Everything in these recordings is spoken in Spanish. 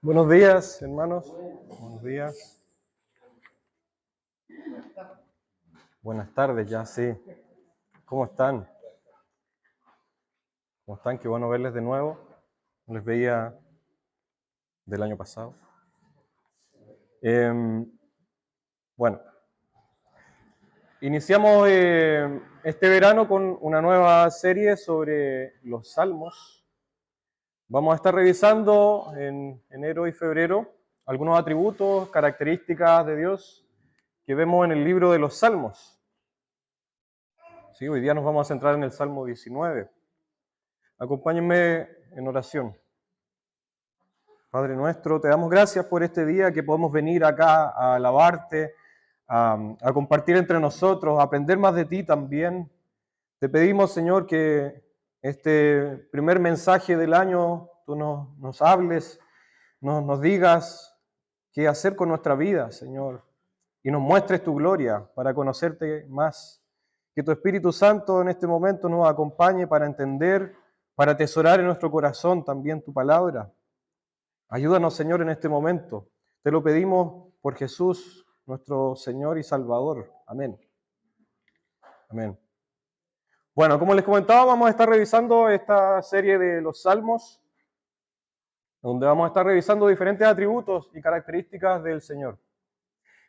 Buenos días, hermanos. Buenos días. Buenas tardes ya, sí. ¿Cómo están? ¿Cómo están? Qué bueno verles de nuevo. No les veía del año pasado. Bueno, iniciamos este verano con una nueva serie sobre los salmos. Vamos a estar revisando en enero y febrero algunos atributos, características de Dios que vemos en el libro de los salmos. Sí, hoy día nos vamos a centrar en el Salmo 19. Acompáñenme en oración. Padre nuestro, te damos gracias por este día que podemos venir acá a alabarte, a compartir entre nosotros, a aprender más de ti también. Te pedimos, Señor, que este primer mensaje del año tú nos hables, nos digas qué hacer con nuestra vida, Señor, y nos muestres tu gloria para conocerte más. Que tu Espíritu Santo en este momento nos acompañe para entender, para atesorar en nuestro corazón también tu palabra. Ayúdanos, Señor, en este momento. Te lo pedimos por Jesús, nuestro Señor y Salvador. Amén. Amén. Bueno, como les comentaba, vamos a estar revisando esta serie de los Salmos, donde vamos a estar revisando diferentes atributos y características del Señor.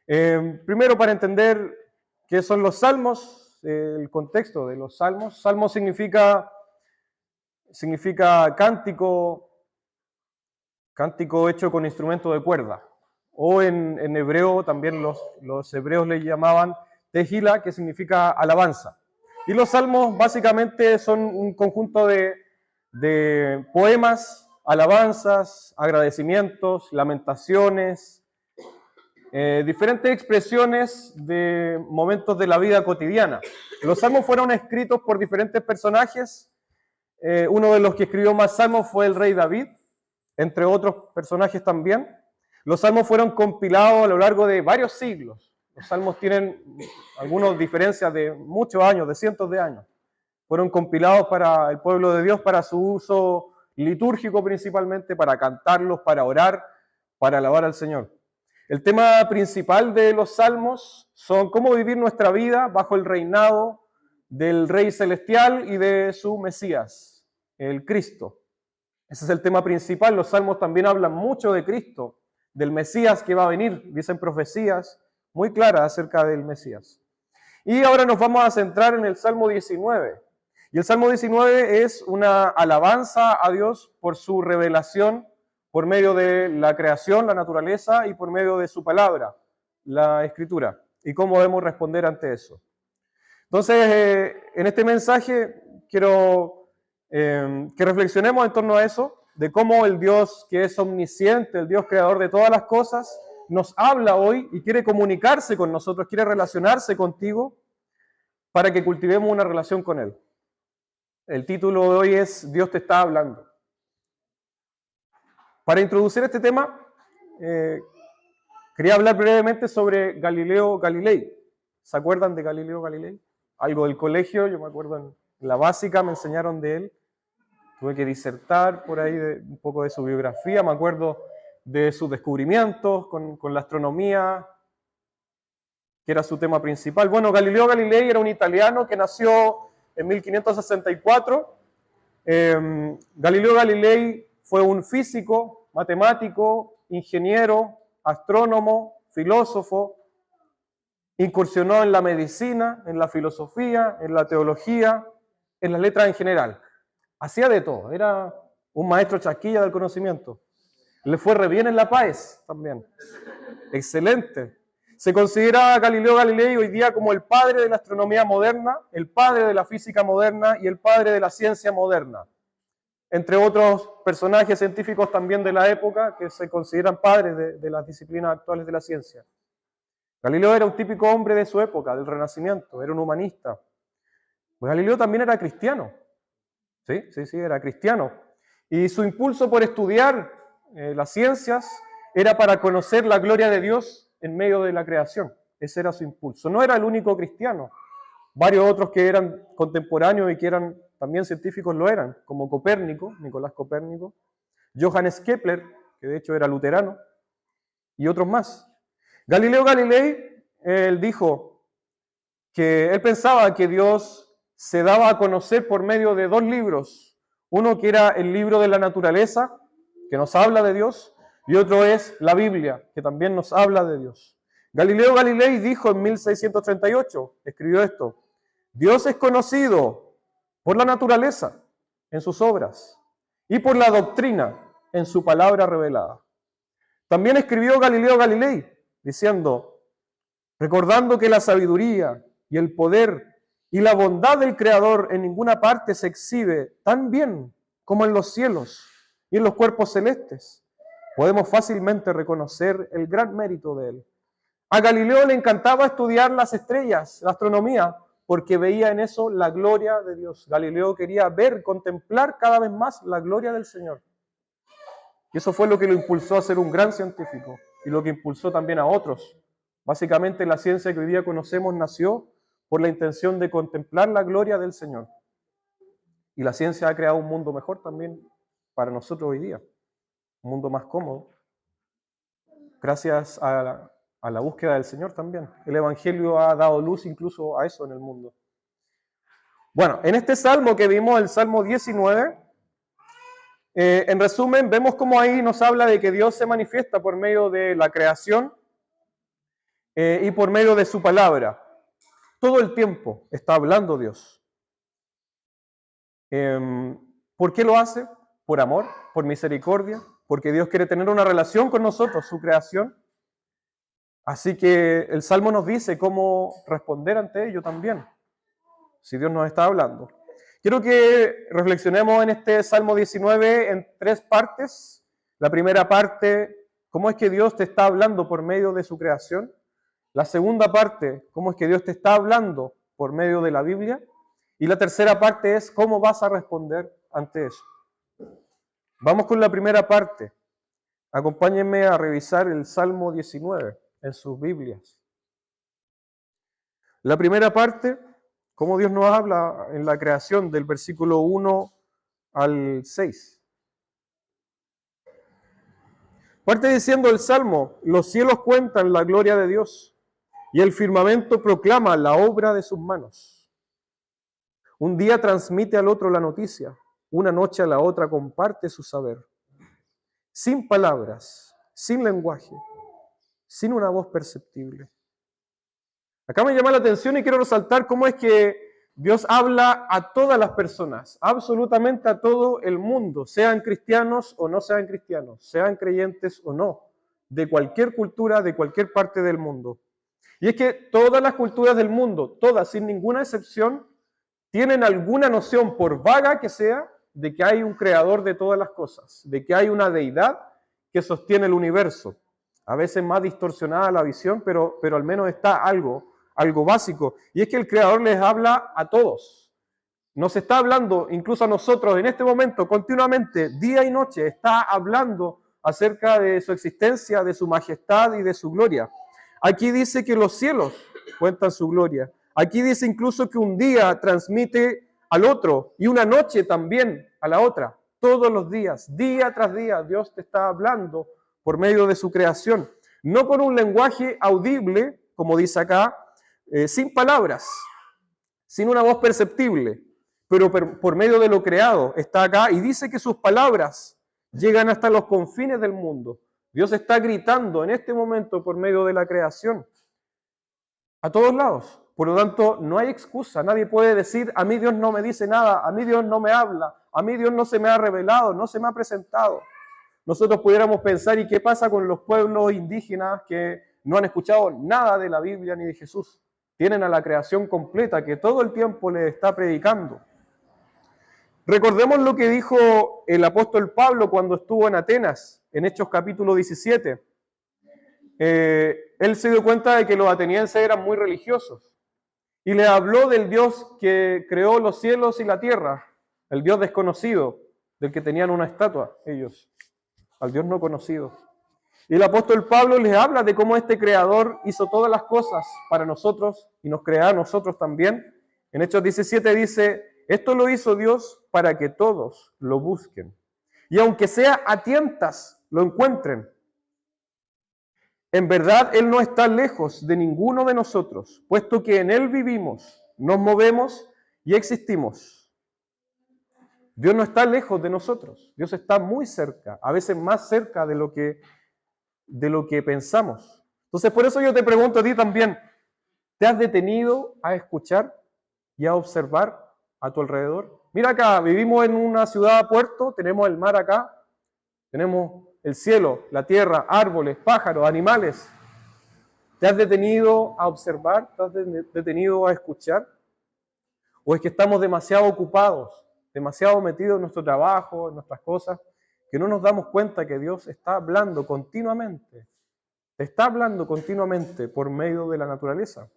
Primero, para entender qué son los Salmos, el contexto de los Salmos. Salmo significa cántico hecho con instrumento de cuerda. O en hebreo, también los hebreos le llamaban tehila, que significa alabanza. Y los salmos básicamente son un conjunto de poemas, alabanzas, agradecimientos, lamentaciones, diferentes expresiones de momentos de la vida cotidiana. Los salmos fueron escritos por diferentes personajes. Uno de los que escribió más salmos fue el rey David, entre otros personajes también. Los salmos fueron compilados a lo largo de varios siglos. Los salmos tienen algunas diferencias de muchos años, de cientos de años. Fueron compilados para el pueblo de Dios, para su uso litúrgico principalmente, para cantarlos, para orar, para alabar al Señor. El tema principal de los salmos son cómo vivir nuestra vida bajo el reinado del Rey Celestial y de su Mesías, el Cristo. Ese es el tema principal. Los salmos también hablan mucho de Cristo, del Mesías que va a venir. Dicen profecías muy claras acerca del Mesías. Y ahora nos vamos a centrar en el Salmo 19. Y el Salmo 19 es una alabanza a Dios por su revelación, por medio de la creación, la naturaleza, y por medio de su palabra, la Escritura. Y cómo debemos responder ante eso. Entonces, en este mensaje quiero que reflexionemos en torno a eso, de cómo el Dios que es omnisciente, el Dios creador de todas las cosas, nos habla hoy y quiere comunicarse con nosotros, quiere relacionarse contigo para que cultivemos una relación con Él. El título de hoy es Dios te está hablando. Para introducir este tema, quería hablar brevemente sobre Galileo Galilei. ¿Se acuerdan de Galileo Galilei? Algo del colegio, yo me acuerdo en la básica me enseñaron de él. Tuve que disertar por ahí un poco de su biografía, me acuerdo de sus descubrimientos con la astronomía, que era su tema principal. Bueno, Galileo Galilei era un italiano que nació en 1564. Galileo Galilei fue un físico, matemático, ingeniero, astrónomo, filósofo. Incursionó en la medicina, en la filosofía, en la teología, en las letras en general. Hacía de todo, era un maestro chasquilla del conocimiento. Le fue re bien en La Paz también. Excelente. Se considera a Galileo Galilei hoy día como el padre de la astronomía moderna, el padre de la física moderna y el padre de la ciencia moderna. Entre otros personajes científicos también de la época que se consideran padres de las disciplinas actuales de la ciencia. Galileo era un típico hombre de su época, del Renacimiento, era un humanista. Pues Galileo también era cristiano. Sí, era cristiano. Y su impulso por estudiar las ciencias era para conocer la gloria de Dios en medio de la creación. Ese era su impulso. No era el único cristiano. Varios otros que eran contemporáneos y que eran también científicos lo eran, como Copérnico, Nicolás Copérnico, Johannes Kepler, que de hecho era luterano, y otros más. Galileo Galilei, él dijo que él pensaba que Dios se daba a conocer por medio de dos libros. Uno que era el libro de la naturaleza, que nos habla de Dios, y otro es la Biblia, que también nos habla de Dios. Galileo Galilei dijo en 1638, escribió esto: Dios es conocido por la naturaleza, en sus obras, y por la doctrina, en su palabra revelada. También escribió Galileo Galilei, diciendo, recordando que la sabiduría y el poder y la bondad del Creador en ninguna parte se exhibe tan bien como en los cielos y en los cuerpos celestes, podemos fácilmente reconocer el gran mérito de él. A Galileo le encantaba estudiar las estrellas, la astronomía, porque veía en eso la gloria de Dios. Galileo quería ver, contemplar cada vez más la gloria del Señor. Y eso fue lo que lo impulsó a ser un gran científico y lo que impulsó también a otros. Básicamente la ciencia que hoy día conocemos nació por la intención de contemplar la gloria del Señor. Y la ciencia ha creado un mundo mejor también para nosotros hoy día, un mundo más cómodo, gracias a la búsqueda del Señor también. El Evangelio ha dado luz incluso a eso en el mundo. Bueno, en este salmo que vimos, el Salmo 19, en resumen, vemos cómo ahí nos habla de que Dios se manifiesta por medio de la creación y por medio de su palabra. Todo el tiempo está hablando Dios. ¿Por qué lo hace? Por amor, por misericordia, porque Dios quiere tener una relación con nosotros, su creación. Así que el Salmo nos dice cómo responder ante ello también, si Dios nos está hablando. Quiero que reflexionemos en este Salmo 19 en tres partes. La primera parte, cómo es que Dios te está hablando por medio de su creación. La segunda parte, cómo es que Dios te está hablando por medio de la Biblia. Y la tercera parte es cómo vas a responder ante eso. Vamos con la primera parte. Acompáñenme a revisar el Salmo 19 en sus Biblias. La primera parte, cómo Dios nos habla en la creación, del versículo 1 al 6. Parte diciendo el Salmo, los cielos cuentan la gloria de Dios y el firmamento proclama la obra de sus manos. Un día transmite al otro la noticia, una noche a la otra comparte su saber. Sin palabras, sin lenguaje, sin una voz perceptible. Acá me llama la atención y quiero resaltar cómo es que Dios habla a todas las personas, absolutamente a todo el mundo, sean cristianos o no sean cristianos, sean creyentes o no, de cualquier cultura, de cualquier parte del mundo. Y es que todas las culturas del mundo, todas, sin ninguna excepción, tienen alguna noción, por vaga que sea, de que hay un creador de todas las cosas, de que hay una deidad que sostiene el universo. A veces más distorsionada la visión, pero al menos está algo básico. Y es que el creador les habla a todos. Nos está hablando, incluso a nosotros en este momento, continuamente, día y noche, está hablando acerca de su existencia, de su majestad y de su gloria. Aquí dice que los cielos cuentan su gloria. Aquí dice incluso que un día transmite al otro y una noche también a la otra. Todos los días, día tras día, Dios te está hablando por medio de su creación. No con un lenguaje audible, como dice acá, sin palabras, sin una voz perceptible, pero por medio de lo creado está acá y dice que sus palabras llegan hasta los confines del mundo. Dios está gritando en este momento por medio de la creación a todos lados. Por lo tanto, no hay excusa. Nadie puede decir, a mí Dios no me dice nada, a mí Dios no me habla, a mí Dios no se me ha revelado, no se me ha presentado. Nosotros pudiéramos pensar, ¿y qué pasa con los pueblos indígenas que no han escuchado nada de la Biblia ni de Jesús? Tienen a la creación completa que todo el tiempo les está predicando. Recordemos lo que dijo el apóstol Pablo cuando estuvo en Atenas, en Hechos capítulo 17. Él se dio cuenta de que los atenienses eran muy religiosos y le habló del Dios que creó los cielos y la tierra, el Dios desconocido, del que tenían una estatua ellos, al Dios no conocido. Y el apóstol Pablo les habla de cómo este creador hizo todas las cosas para nosotros y nos crea a nosotros también. En Hechos 17 dice, esto lo hizo Dios para que todos lo busquen. y aunque sea a tientas, lo encuentren. En verdad, Él no está lejos de ninguno de nosotros, puesto que en Él vivimos, nos movemos y existimos. Dios no está lejos de nosotros, Dios está muy cerca, a veces más cerca de lo que pensamos. Entonces, por eso yo te pregunto a ti también, ¿te has detenido a escuchar y a observar a tu alrededor? Mira acá, vivimos en una ciudad puerto, tenemos el mar acá, tenemos el cielo, la tierra, árboles, pájaros, animales. ¿Te has detenido a observar? ¿Te has detenido a escuchar? ¿O es que estamos demasiado ocupados, demasiado metidos en nuestro trabajo, en nuestras cosas, que no nos damos cuenta que Dios está hablando continuamente? Te está hablando continuamente por medio de la naturaleza.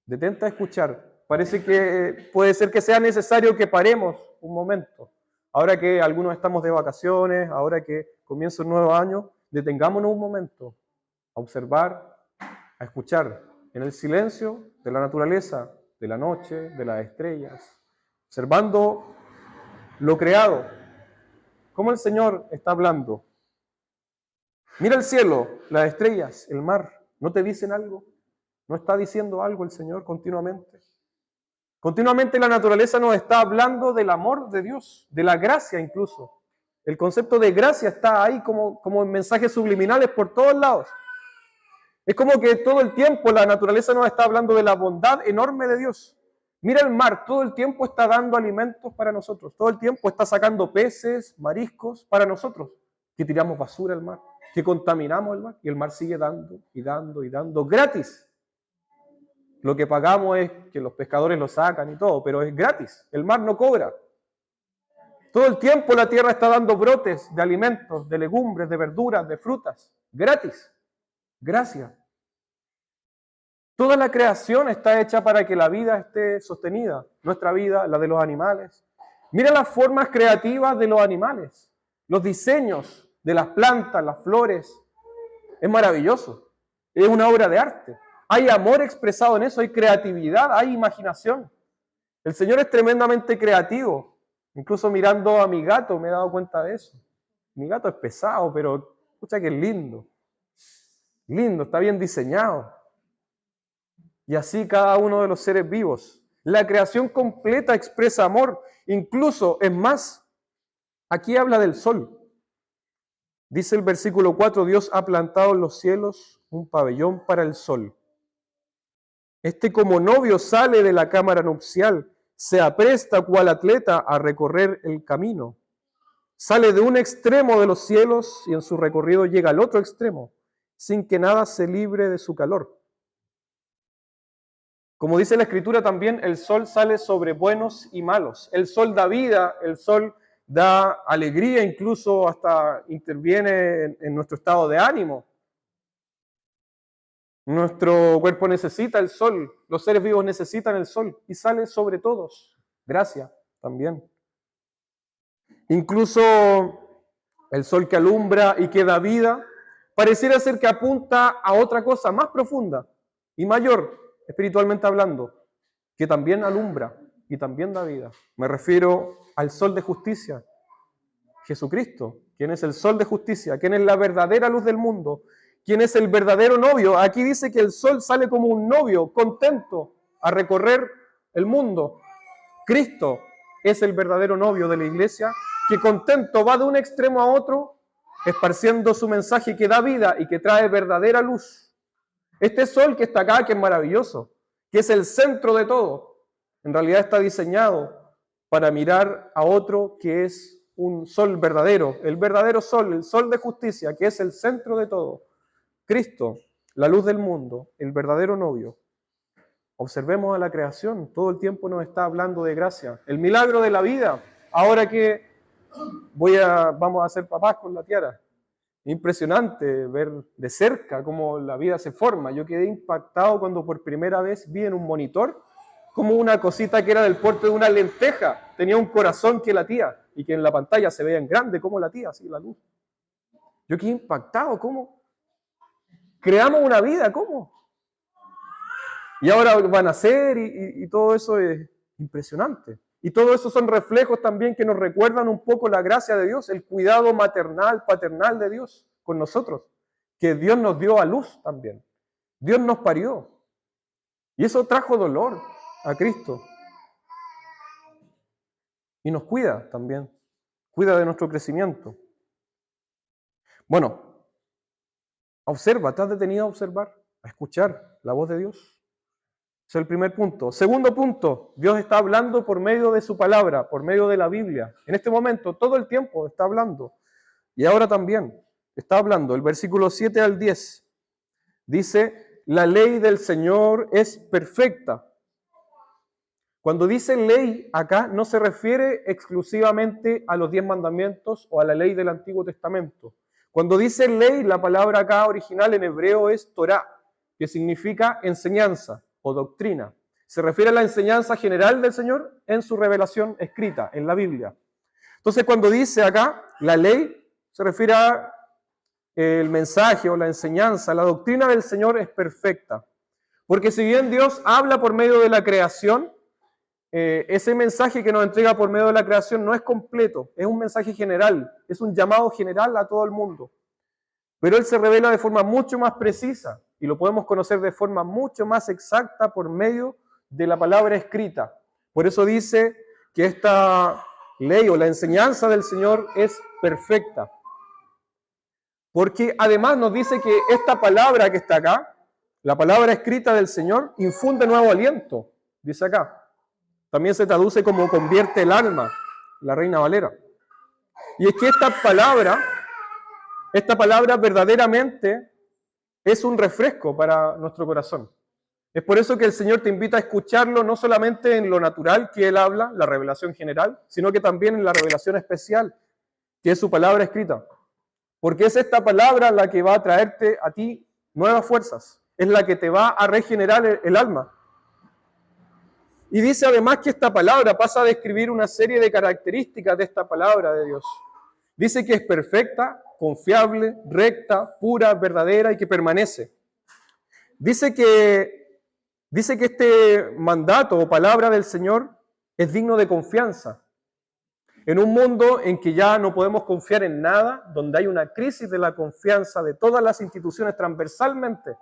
Detente a escuchar. Parece que puede ser que sea necesario que paremos un momento. Ahora que algunos estamos de vacaciones, ahora que comienza un nuevo año, detengámonos un momento a observar, a escuchar en el silencio de la naturaleza, de la noche, de las estrellas, observando lo creado, cómo el Señor está hablando. Mira el cielo, las estrellas, el mar, ¿no te dicen algo? ¿No está diciendo algo el Señor continuamente? Continuamente la naturaleza nos está hablando del amor de Dios, de la gracia incluso. El concepto de gracia está ahí como en mensajes subliminales por todos lados. Es como que todo el tiempo la naturaleza nos está hablando de la bondad enorme de Dios. Mira el mar, todo el tiempo está dando alimentos para nosotros, todo el tiempo está sacando peces, mariscos para nosotros, que tiramos basura al mar, que contaminamos el mar, y el mar sigue dando y dando y dando gratis. Lo que pagamos es que los pescadores lo sacan y todo, pero es gratis, el mar no cobra. Todo el tiempo la tierra está dando brotes de alimentos, de legumbres, de verduras, de frutas, gratis, gracias. Toda la creación está hecha para que la vida esté sostenida, nuestra vida, la de los animales. Mira las formas creativas de los animales, los diseños de las plantas, las flores. Es maravilloso, es una obra de arte. Hay amor expresado en eso, hay creatividad, hay imaginación. El Señor es tremendamente creativo. Incluso mirando a mi gato me he dado cuenta de eso. Mi gato es pesado, pero escucha que es lindo. Lindo, está bien diseñado. Y así cada uno de los seres vivos. La creación completa expresa amor. Incluso, es más, aquí habla del sol. Dice el versículo 4, Dios ha plantado en los cielos un pabellón para el sol. Este como novio sale de la cámara nupcial, se apresta cual atleta a recorrer el camino. Sale de un extremo de los cielos y en su recorrido llega al otro extremo, sin que nada se libre de su calor. Como dice la Escritura también, el sol sale sobre buenos y malos. El sol da vida, el sol da alegría, incluso hasta interviene en nuestro estado de ánimo. Nuestro cuerpo necesita el sol, los seres vivos necesitan el sol y sale sobre todos. Gracia también. Incluso el sol que alumbra y que da vida, pareciera ser que apunta a otra cosa más profunda y mayor, espiritualmente hablando, que también alumbra y también da vida. Me refiero al sol de justicia, Jesucristo, quien es el sol de justicia, quien es la verdadera luz del mundo, quien es el verdadero novio. Aquí dice que el sol sale como un novio, contento, a recorrer el mundo. Cristo es el verdadero novio de la iglesia, que contento va de un extremo a otro, esparciendo su mensaje que da vida y que trae verdadera luz. Este sol que está acá, que es maravilloso, que es el centro de todo, en realidad está diseñado para mirar a otro que es un sol verdadero, el verdadero sol, el sol de justicia, que es el centro de todo. Cristo, la luz del mundo, el verdadero novio. Observemos a la creación, todo el tiempo nos está hablando de gracia. El milagro de la vida, ahora que vamos a ser papás con la Tiara. Impresionante ver de cerca cómo la vida se forma. Yo quedé impactado cuando por primera vez vi en un monitor como una cosita que era del porte de una lenteja tenía un corazón que latía y que en la pantalla se veía en grande cómo latía así la luz. Yo quedé impactado, ¿cómo? Creamos una vida, ¿cómo? Y ahora van a nacer y todo eso es impresionante. Y todo eso son reflejos también que nos recuerdan un poco la gracia de Dios, el cuidado maternal, paternal de Dios con nosotros, que Dios nos dio a luz también. Dios nos parió. Y eso trajo dolor a Cristo. Y nos cuida también, cuida de nuestro crecimiento. Bueno, observa, ¿te has detenido a observar, a escuchar la voz de Dios? Ese es el primer punto. Segundo punto, Dios está hablando por medio de su palabra, por medio de la Biblia. En este momento, todo el tiempo está hablando. Y ahora también está hablando. El versículo 7 al 10 dice, la ley del Señor es perfecta. Cuando dice ley acá no se refiere exclusivamente a los 10 mandamientos o a la ley del Antiguo Testamento. Cuando dice ley, la palabra acá original en hebreo es Torah, que significa enseñanza o doctrina. Se refiere a la enseñanza general del Señor en su revelación escrita, en la Biblia. Entonces cuando dice acá la ley, se refiere a el mensaje o la enseñanza, la doctrina del Señor es perfecta. Porque si bien Dios habla por medio de la creación, ese mensaje que nos entrega por medio de la creación no es completo, es un mensaje general, es un llamado general a todo el mundo. Pero Él se revela de forma mucho más precisa y lo podemos conocer de forma mucho más exacta por medio de la palabra escrita. Por eso dice que esta ley o la enseñanza del Señor es perfecta. Porque además nos dice que esta palabra que está acá, la palabra escrita del Señor, infunde nuevo aliento, dice acá. También se traduce como convierte el alma, la Reina Valera. Y es que esta palabra verdaderamente es un refresco para nuestro corazón. Es por eso que el Señor te invita a escucharlo no solamente en lo natural que Él habla, la revelación general, sino que también en la revelación especial, que es su palabra escrita. Porque es esta palabra la que va a traerte a ti nuevas fuerzas, es la que te va a regenerar el alma. Y dice además que esta palabra pasa a describir una serie de características de esta palabra de Dios. Dice que es perfecta, confiable, recta, pura, verdadera y que permanece. Dice que este mandato o palabra del Señor es digno de confianza. En un mundo en que ya no podemos confiar en nada, donde hay una crisis de la confianza de todas las instituciones transversalmente,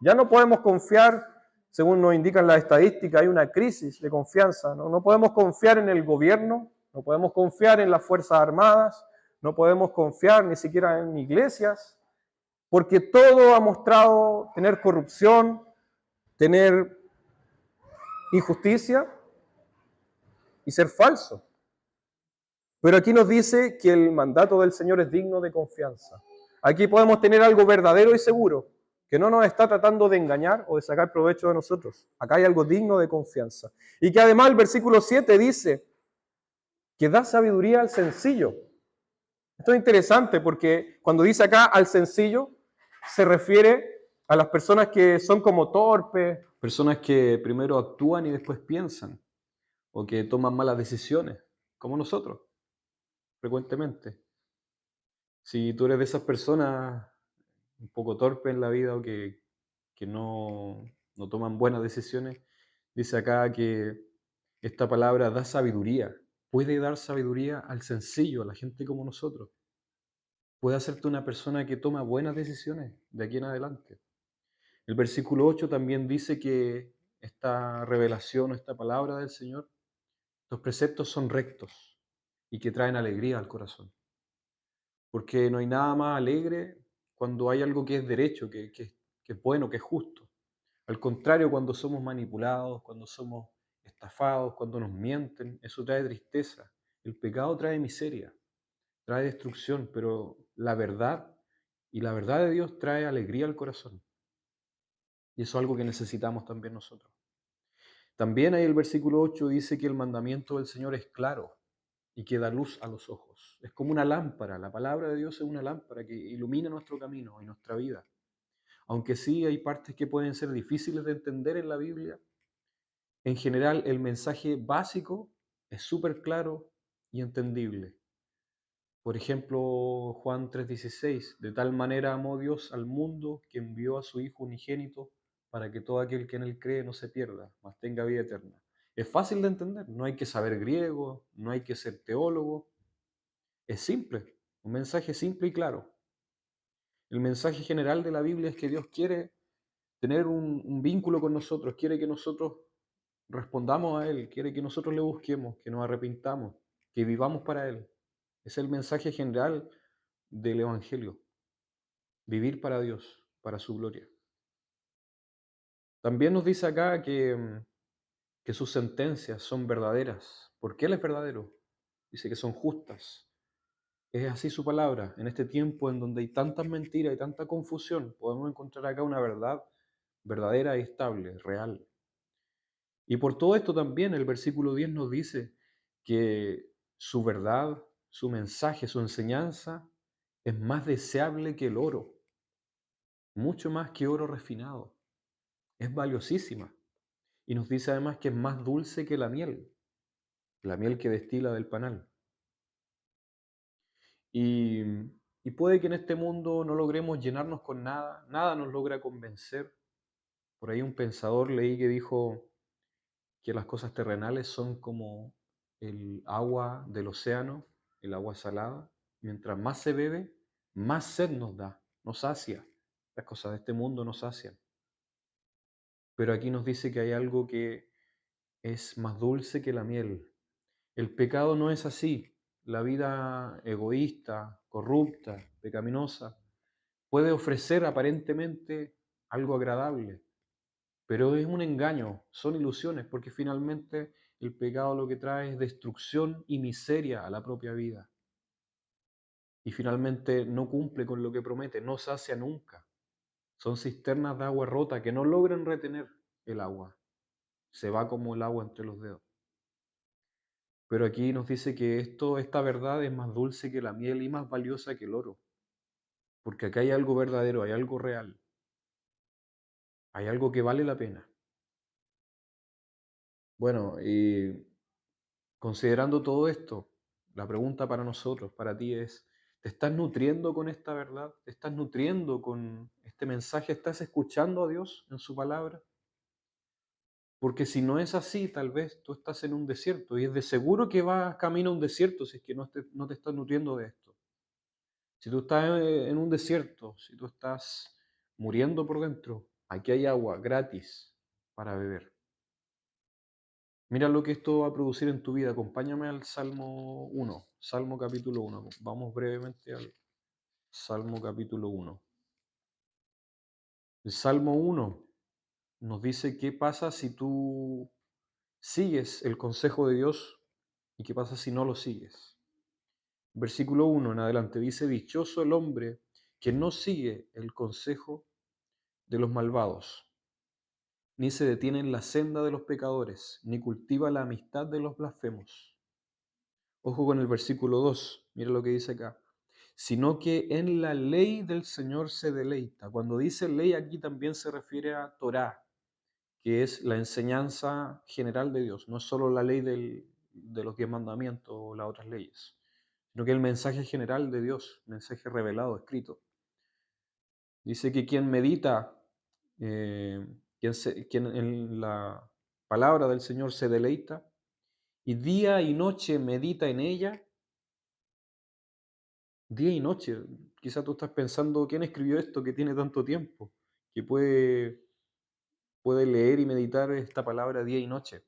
ya no podemos confiar, según nos indican las estadísticas, hay una crisis de confianza. No podemos confiar en el gobierno, no podemos confiar en las Fuerzas Armadas, no podemos confiar ni siquiera en iglesias, porque todo ha mostrado tener corrupción, tener injusticia y ser falso. Pero aquí nos dice que el mandato del Señor es digno de confianza. Aquí podemos tener algo verdadero y seguro, que no nos está tratando de engañar o de sacar provecho de nosotros. Acá hay algo digno de confianza. Y que además el versículo 7 dice que da sabiduría al sencillo. Esto es interesante porque cuando dice acá al sencillo, se refiere a las personas que son como torpes, personas que primero actúan y después piensan, o que toman malas decisiones, como nosotros, frecuentemente. Si tú eres de esas personas un poco torpes en la vida o que no toman buenas decisiones, dice acá que esta palabra da sabiduría, puede dar sabiduría al sencillo, a la gente como nosotros. Puede hacerte una persona que toma buenas decisiones de aquí en adelante. El versículo 8 también dice que esta revelación, esta palabra del Señor, los preceptos son rectos y que traen alegría al corazón. Porque no hay nada más alegre cuando hay algo que es derecho, que es bueno, que es justo. Al contrario, cuando somos manipulados, cuando somos estafados, cuando nos mienten, eso trae tristeza. El pecado trae miseria, trae destrucción, pero la verdad y la verdad de Dios trae alegría al corazón. Y eso es algo que necesitamos también nosotros. También ahí el versículo 8 dice que el mandamiento del Señor es claro y que da luz a los ojos. Es como una lámpara, la palabra de Dios es una lámpara que ilumina nuestro camino y nuestra vida. Aunque sí hay partes que pueden ser difíciles de entender en la Biblia, en general el mensaje básico es súper claro y entendible. Por ejemplo, Juan 3:16, de tal manera amó Dios al mundo que envió a su Hijo unigénito para que todo aquel que en él cree no se pierda, mas tenga vida eterna. Es fácil de entender, no hay que saber griego, no hay que ser teólogo, es simple, un mensaje simple y claro. El mensaje general de la Biblia es que Dios quiere tener un vínculo con nosotros, quiere que nosotros respondamos a Él, quiere que nosotros le busquemos, que nos arrepintamos, que vivamos para Él. Es el mensaje general del Evangelio, vivir para Dios, para su gloria. También nos dice acá que sus sentencias son verdaderas. ¿Por qué Él es verdadero? Dice que son justas. Es así su palabra. En este tiempo en donde hay tantas mentiras y tanta confusión, podemos encontrar acá una verdad verdadera y estable, real. Y por todo esto también el versículo 10 nos dice que su verdad, su mensaje, su enseñanza es más deseable que el oro, mucho más que oro refinado. Es valiosísima. Y nos dice además que es más dulce que la miel que destila del panal. Y, y puede que en este mundo no logremos llenarnos con nada, nada nos logra convencer. Por ahí un pensador leí que dijo que las cosas terrenales son como el agua del océano, el agua salada. Mientras más se bebe, más sed nos da, nos sacia. Las cosas de este mundo nos sacian. Pero aquí nos dice que hay algo que es más dulce que la miel. El pecado no es así. La vida egoísta, corrupta, pecaminosa, puede ofrecer aparentemente algo agradable, pero es un engaño, son ilusiones, porque finalmente el pecado lo que trae es destrucción y miseria a la propia vida. Y finalmente no cumple con lo que promete, no sacia nunca. Son cisternas de agua rota que no logran retener el agua. Se va como el agua entre los dedos. Pero aquí nos dice que esta verdad es más dulce que la miel y más valiosa que el oro. Porque acá hay algo verdadero, hay algo real, hay algo que vale la pena. Bueno, y considerando todo esto, la pregunta para nosotros, para ti es, ¿te estás nutriendo con esta verdad? ¿Te estás nutriendo con este mensaje? ¿Estás escuchando a Dios en su palabra? Porque si no es así, tal vez tú estás en un desierto y es de seguro que vas camino a un desierto si es que no te estás nutriendo de esto. Si tú estás en un desierto, si tú estás muriendo por dentro, aquí hay agua gratis para beber. Mira lo que esto va a producir en tu vida. Acompáñame al Salmo 1, Salmo capítulo 1. Vamos brevemente al Salmo capítulo 1. El Salmo 1 nos dice qué pasa si tú sigues el consejo de Dios y qué pasa si no lo sigues. Versículo 1 en adelante dice, dichoso el hombre que no sigue el consejo de los malvados, ni se detiene en la senda de los pecadores, ni cultiva la amistad de los blasfemos. Ojo con el versículo 2, mira lo que dice acá. Sino que en la ley del Señor se deleita. Cuando dice ley aquí también se refiere a Torá, que es la enseñanza general de Dios, no es solo la ley de los 10 mandamientos o las otras leyes, sino que el mensaje general de Dios, mensaje revelado, escrito. Dice que quien medita, quien en la palabra del Señor se deleita y día y noche medita en ella, día y noche. Quizás tú estás pensando, ¿quién escribió esto que tiene tanto tiempo? Que puede leer y meditar esta palabra día y noche.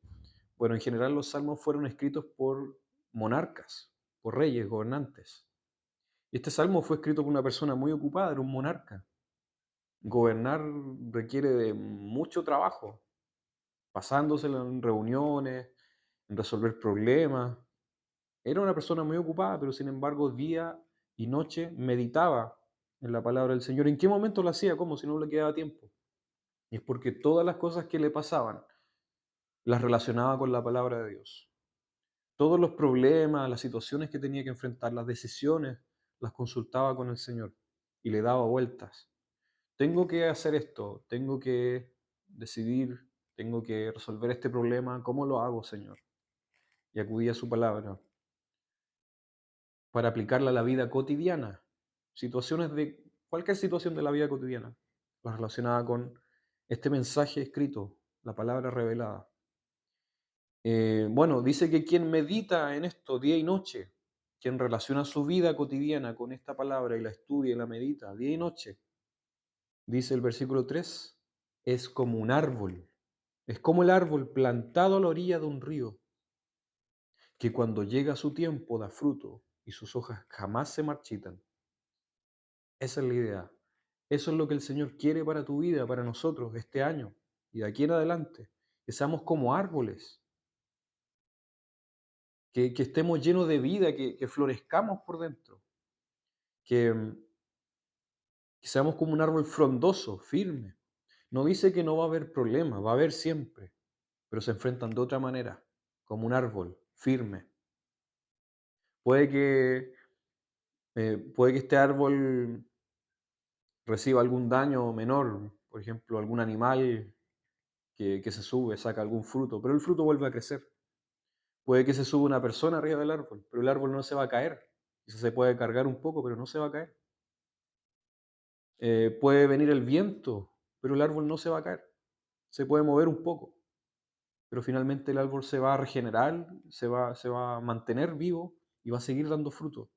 Bueno, en general los salmos fueron escritos por monarcas, por reyes, gobernantes. Y este salmo fue escrito por una persona muy ocupada, era un monarca. Gobernar requiere de mucho trabajo, pasándoselo en reuniones, en resolver problemas. Era una persona muy ocupada, pero sin embargo día y noche meditaba en la palabra del Señor. ¿En qué momento lo hacía? ¿Cómo? Si no le quedaba tiempo. Y es porque todas las cosas que le pasaban las relacionaba con la palabra de Dios. Todos los problemas, las situaciones que tenía que enfrentar, las decisiones, las consultaba con el Señor y le daba vueltas. Tengo que hacer esto, tengo que decidir, tengo que resolver este problema, ¿cómo lo hago, Señor? Y acudía a su palabra para aplicarla a la vida cotidiana, situaciones de cualquier situación de la vida cotidiana, las relacionaba con este mensaje escrito, la palabra revelada. Bueno, dice que quien medita en esto día y noche, quien relaciona su vida cotidiana con esta palabra y la estudia y la medita día y noche, dice el versículo 3, es como un árbol, es como el árbol plantado a la orilla de un río, que cuando llega su tiempo da fruto y sus hojas jamás se marchitan. Esa es la idea. Eso es lo que el Señor quiere para tu vida, para nosotros, este año y de aquí en adelante. Que seamos como árboles, que estemos llenos de vida, que florezcamos por dentro, que, que seamos como un árbol frondoso, firme. No dice que no va a haber problemas, va a haber siempre, pero se enfrentan de otra manera, como un árbol firme. Puede que, puede que este árbol reciba algún daño menor, por ejemplo, algún animal que se sube, saca algún fruto, pero el fruto vuelve a crecer. Puede que se suba una persona arriba del árbol, pero el árbol no se va a caer. Quizás se puede cargar un poco, pero no se va a caer. Puede venir el viento, pero el árbol no se va a caer. Se puede mover un poco, pero finalmente el árbol se va a regenerar, se va a mantener vivo y va a seguir dando fruto.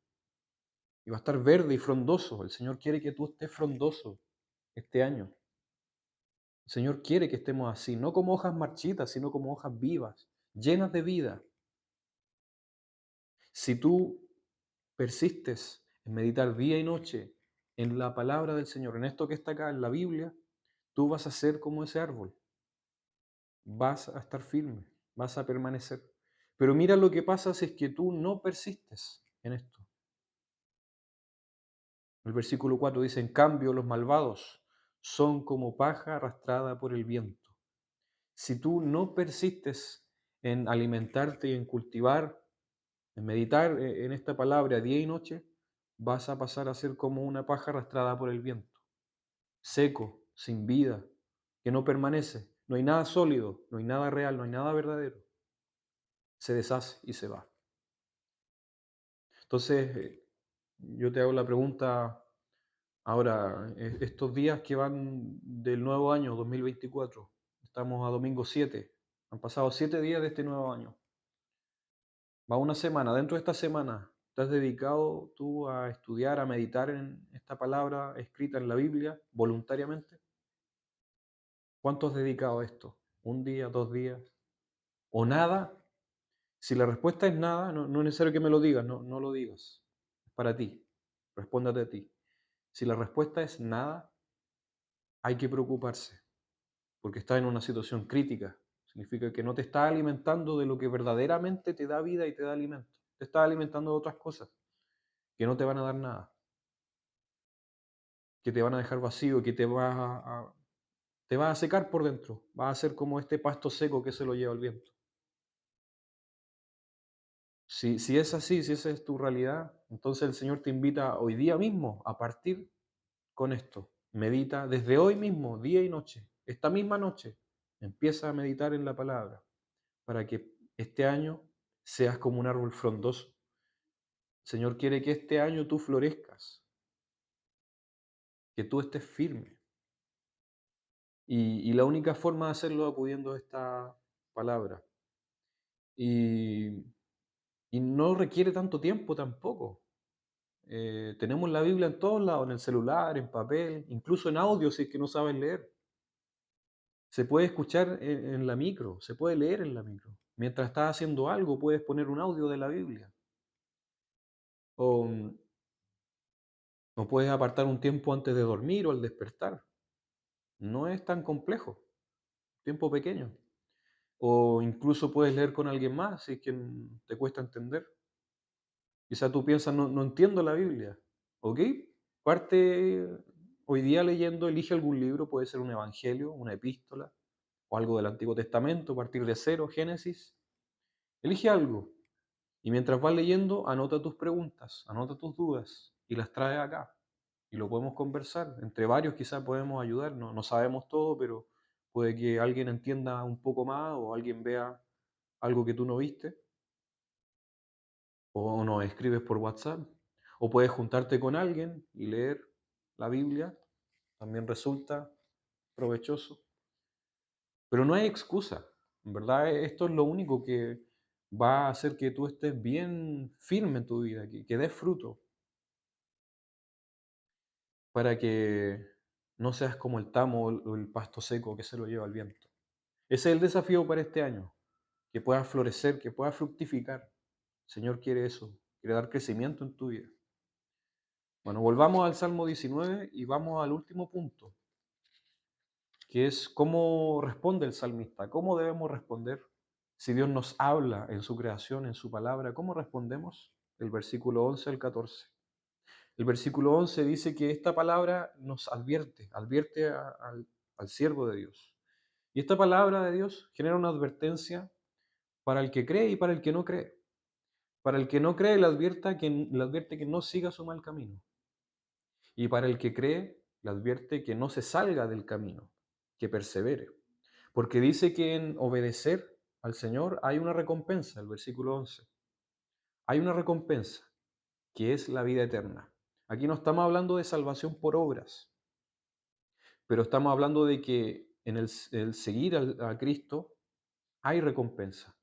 Y va a estar verde y frondoso. El Señor quiere que tú estés frondoso este año. El Señor quiere que estemos así, no como hojas marchitas, sino como hojas vivas, llenas de vida. Si tú persistes en meditar día y noche en la palabra del Señor, en esto que está acá, en la Biblia, tú vas a ser como ese árbol, vas a estar firme, vas a permanecer. Pero mira lo que pasa si es que tú no persistes en esto. El versículo 4 dice, en cambio los malvados son como paja arrastrada por el viento. Si tú no persistes en alimentarte y en cultivar, en meditar en esta palabra día y noche, vas a pasar a ser como una paja arrastrada por el viento, seco, sin vida, que no permanece. No hay nada sólido, no hay nada real, no hay nada verdadero. Se deshace y se va. Entonces, yo te hago la pregunta ahora, estos días que van del nuevo año 2024, estamos a domingo 7, han pasado 7 días de este nuevo año. Va una semana, dentro de esta semana, ¿te has dedicado tú a estudiar, a meditar en esta palabra escrita en la Biblia voluntariamente? ¿Cuánto has dedicado a esto? ¿Un día, 2 días? ¿O nada? Si la respuesta es nada, no es necesario que me lo digas, no lo digas. Es para ti. Respóndate a ti. Si la respuesta es nada, hay que preocuparse, porque estás en una situación crítica. Significa que no te estás alimentando de lo que verdaderamente te da vida y te da alimento. Te estás alimentando de otras cosas que no te van a dar nada, que te van a dejar vacío, que te vas a secar por dentro. Vas a ser como este pasto seco que se lo lleva el viento. Si es así, si esa es tu realidad, entonces el Señor te invita hoy día mismo a partir con esto. Medita desde hoy mismo, día y noche. Esta misma noche, empieza a meditar en la palabra para que este año seas como un árbol frondoso. El Señor quiere que este año tú florezcas, que tú estés firme. Y la única forma de hacerlo es acudiendo a esta palabra. Y, y no requiere tanto tiempo tampoco. Tenemos la Biblia en todos lados, en el celular, en papel, incluso en audio si es que no sabes leer. Se puede escuchar en la micro, se puede leer en la micro. Mientras estás haciendo algo, puedes poner un audio de la Biblia. O, o puedes apartar un tiempo antes de dormir o al despertar. No es tan complejo, tiempo pequeño. O incluso puedes leer con alguien más si es que te cuesta entender. Quizá tú piensas, no entiendo la Biblia. ¿Ok? Parte hoy día leyendo, elige algún libro, puede ser un evangelio, una epístola o algo del Antiguo Testamento, a partir de cero, Génesis. Elige algo y mientras vas leyendo, anota tus preguntas, anota tus dudas y las trae acá. Y lo podemos conversar. Entre varios quizás podemos ayudar. No sabemos todo, pero puede que alguien entienda un poco más o alguien vea algo que tú no viste. O nos escribes por WhatsApp. O puedes juntarte con alguien y leer la Biblia. También resulta provechoso. Pero no hay excusa. En verdad, esto es lo único que va a hacer que tú estés bien firme en tu vida, que des fruto, para que no seas como el tamo o el pasto seco que se lo lleva el viento. Ese es el desafío para este año, que puedas florecer, que puedas fructificar. El Señor quiere eso, quiere dar crecimiento en tu vida. Bueno, volvamos al Salmo 19 y vamos al último punto, que es cómo responde el salmista, cómo debemos responder. Si Dios nos habla en su creación, en su palabra, ¿cómo respondemos? El versículo 11 al 14. El versículo 11 dice que esta palabra nos advierte al siervo de Dios. Y esta palabra de Dios genera una advertencia para el que cree y para el que no cree. Para el que no cree, le advierte que no siga su mal camino. Y para el que cree, le advierte que no se salga del camino, que persevere. Porque dice que en obedecer al Señor hay una recompensa, el versículo 11. Hay una recompensa, que es la vida eterna. Aquí no estamos hablando de salvación por obras, pero estamos hablando de que en el seguir a Cristo hay recompensa.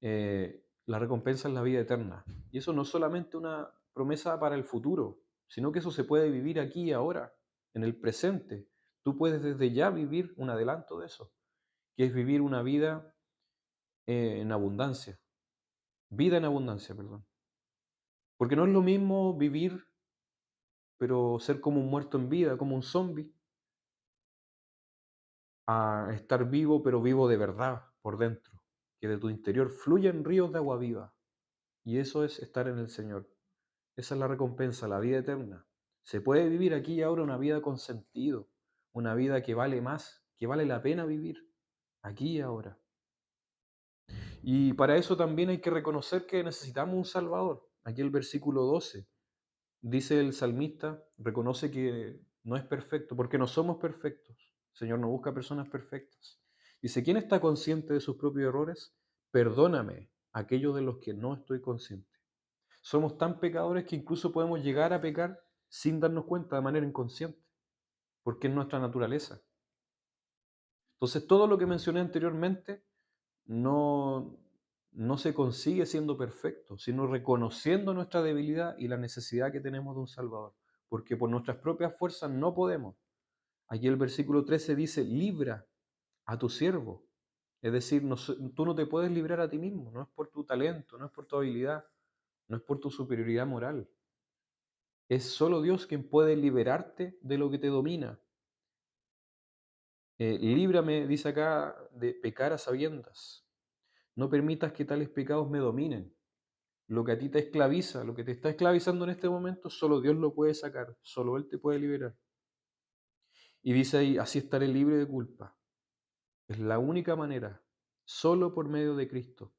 La recompensa es la vida eterna. Y eso no es solamente una promesa para el futuro, sino que eso se puede vivir aquí y ahora, en el presente. Tú puedes desde ya vivir un adelanto de eso, que es vivir una vida en abundancia. Vida en abundancia, perdón. Porque no es lo mismo vivir, pero ser como un muerto en vida, como un zombie, a estar vivo, pero vivo de verdad por dentro. Que de tu interior fluyen ríos de agua viva. Y eso es estar en el Señor. Esa es la recompensa, la vida eterna. Se puede vivir aquí y ahora una vida con sentido, una vida que vale más, que vale la pena vivir, aquí y ahora. Y para eso también hay que reconocer que necesitamos un Salvador. Aquí el versículo 12 dice el salmista, reconoce que no es perfecto, porque no somos perfectos. El Señor no busca personas perfectas. Dice, ¿quién está consciente de sus propios errores? Perdóname aquellos de los que no estoy consciente. Somos tan pecadores que incluso podemos llegar a pecar sin darnos cuenta de manera inconsciente, porque es nuestra naturaleza. Entonces, todo lo que mencioné anteriormente no, no se consigue siendo perfecto, sino reconociendo nuestra debilidad y la necesidad que tenemos de un Salvador, porque por nuestras propias fuerzas no podemos. Aquí el versículo 13 dice, libra a tu siervo. Es decir, tú no te puedes librar a ti mismo, no es por tu talento, no es por tu habilidad, no es por tu superioridad moral. Es solo Dios quien puede liberarte de lo que te domina. Líbrame, dice acá, de pecar a sabiendas. No permitas que tales pecados me dominen. Lo que a ti te esclaviza, lo que te está esclavizando en este momento, solo Dios lo puede sacar, solo Él te puede liberar. Y dice ahí, así estaré libre de culpa. Es la única manera, solo por medio de Cristo.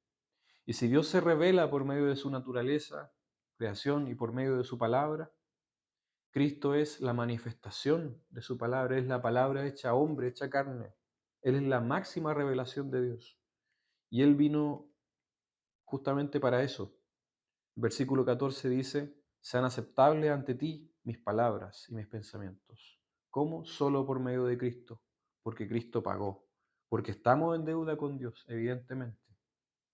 Y si Dios se revela por medio de su naturaleza, creación y por medio de su palabra, Cristo es la manifestación de su palabra, es la palabra hecha hombre, hecha carne. Él es la máxima revelación de Dios. Y Él vino justamente para eso. Versículo 14 dice, sean aceptables ante ti mis palabras y mis pensamientos. ¿Cómo? Solo por medio de Cristo, porque Cristo pagó, porque estamos en deuda con Dios, evidentemente.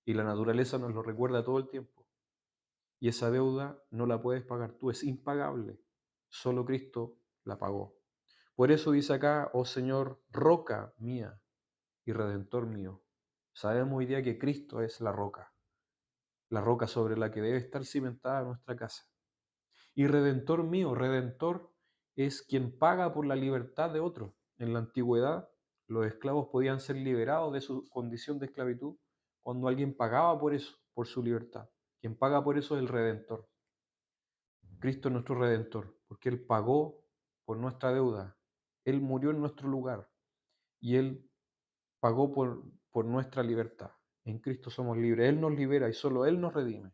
Y la naturaleza nos lo recuerda todo el tiempo. Y esa deuda no la puedes pagar tú, es impagable. Solo Cristo la pagó. Por eso dice acá, oh Señor, roca mía y redentor mío. Sabemos hoy día que Cristo es la roca sobre la que debe estar cimentada nuestra casa. Y redentor mío, redentor es quien paga por la libertad de otro. En la antigüedad, los esclavos podían ser liberados de su condición de esclavitud cuando alguien pagaba por eso, por su libertad. Quien paga por eso es el redentor. Cristo es nuestro redentor, porque Él pagó por nuestra deuda. Él murió en nuestro lugar y Él pagó por nuestra libertad. En Cristo somos libres. Él nos libera y solo Él nos redime,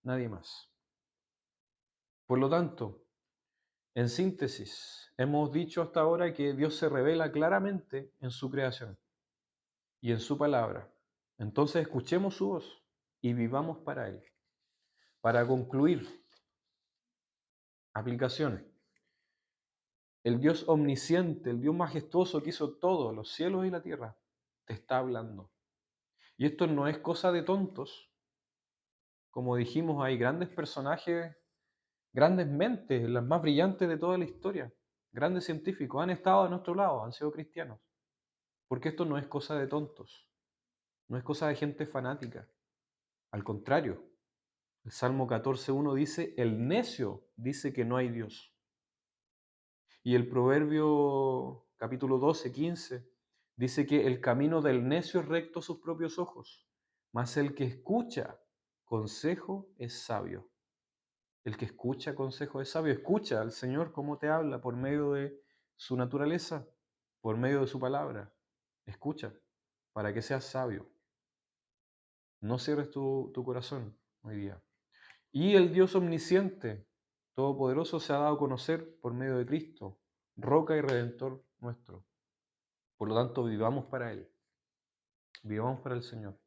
nadie más. Por lo tanto, en síntesis, hemos dicho hasta ahora que Dios se revela claramente en su creación y en su palabra. Entonces escuchemos su voz y vivamos para Él. Para concluir, aplicaciones. El Dios omnisciente, el Dios majestuoso que hizo todo, los cielos y la tierra, te está hablando. Y esto no es cosa de tontos. Como dijimos, hay grandes personajes, grandes mentes, las más brillantes de toda la historia, grandes científicos, han estado a nuestro lado, han sido cristianos. Porque esto no es cosa de tontos, no es cosa de gente fanática. Al contrario, el Salmo 14.1 dice, el necio dice que no hay Dios. Y el Proverbio capítulo 12:15 dice que el camino del necio es recto a sus propios ojos, mas el que escucha consejo es sabio. El que escucha consejo es sabio. Escucha al Señor cómo te habla por medio de su naturaleza, por medio de su palabra. Escucha para que seas sabio. No cierres tu corazón hoy día. Y el Dios omnisciente, todopoderoso, se ha dado a conocer por medio de Cristo, roca y redentor nuestro. Por lo tanto, vivamos para Él, vivamos para el Señor.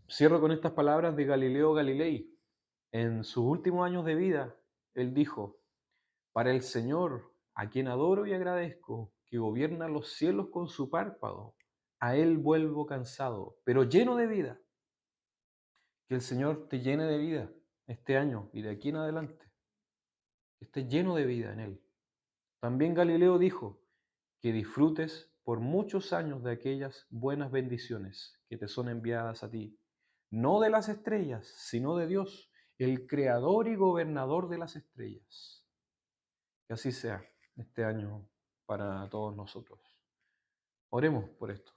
Cierro con estas palabras de Galileo Galilei. En sus últimos años de vida, él dijo, para el Señor, a quien adoro y agradezco, que gobierna los cielos con su párpado, a Él vuelvo cansado, pero lleno de vida. Que el Señor te llene de vida este año y de aquí en adelante. Que estés lleno de vida en Él. También Galileo dijo que disfrutes por muchos años de aquellas buenas bendiciones que te son enviadas a ti, no de las estrellas, sino de Dios, el creador y gobernador de las estrellas. Que así sea este año para todos nosotros. Oremos por esto.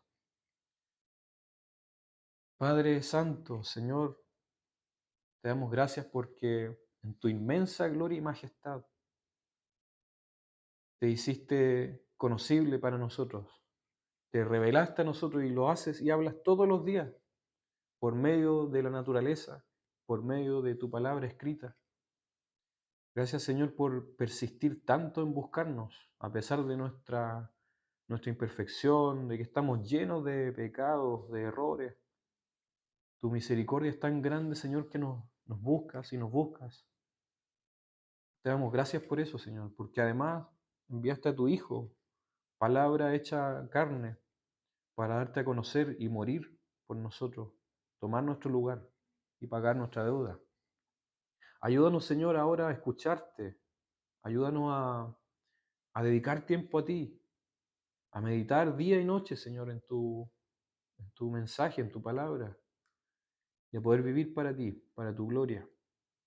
Padre Santo, Señor, te damos gracias porque en tu inmensa gloria y majestad te hiciste conocible para nosotros. Te revelaste a nosotros y lo haces y hablas todos los días por medio de la naturaleza, por medio de tu palabra escrita. Gracias, Señor, por persistir tanto en buscarnos, a pesar de nuestra imperfección, de que estamos llenos de pecados, de errores. Tu misericordia es tan grande, Señor, que nos buscas y nos buscas. Te damos gracias por eso, Señor, porque además enviaste a tu Hijo, palabra hecha carne, para darte a conocer y morir por nosotros, tomar nuestro lugar y pagar nuestra deuda. Ayúdanos, Señor, ahora a escucharte. Ayúdanos a dedicar tiempo a ti, a meditar día y noche, Señor, en tu mensaje, en tu palabra, y a poder vivir para ti, para tu gloria.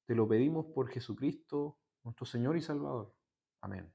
Te lo pedimos por Jesucristo, nuestro Señor y Salvador. Amén.